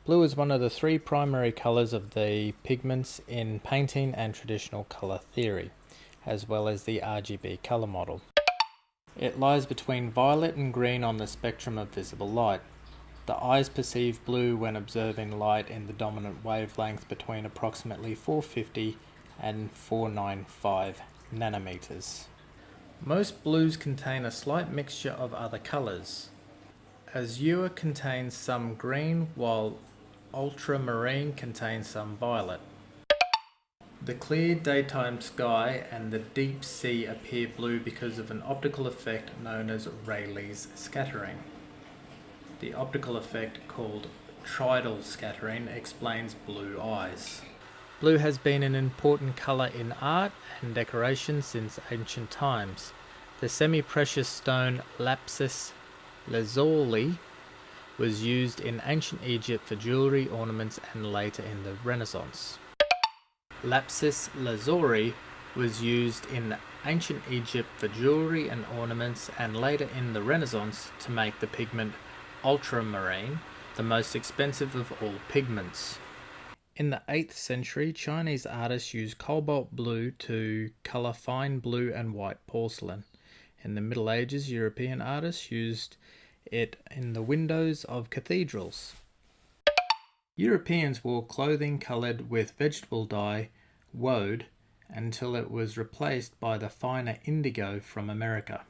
Blue is one of the three primary colours of the pigments in painting and traditional colour theory, as well as the RGB colour model. It lies between violet and green on the spectrum of visible light. The eyes perceive blue when observing light in the dominant wavelength between approximately 450 and 495 nanometers. Most blues contain a slight mixture of other colours. Azure contains some green, while ultramarine contains some violet. The clear daytime sky and the deep sea appear blue because of an optical effect known as Rayleigh's scattering. The optical effect, called tridal scattering, explains blue eyes. Blue has been an important colour in art and decoration since ancient times. The semi-precious stone lapis lazuli was used in ancient Egypt for jewellery, ornaments, and later in the Renaissance. Lapis lazuli was used in ancient Egypt for jewellery and ornaments, and later in the Renaissance to make the pigment ultramarine, the most expensive of all pigments. In the 8th century, Chinese artists used cobalt blue to colour fine blue and white porcelain. In the Middle Ages, European artists used it in the windows of cathedrals. Europeans wore clothing coloured with vegetable dye, woad, until it was replaced by the finer indigo from America.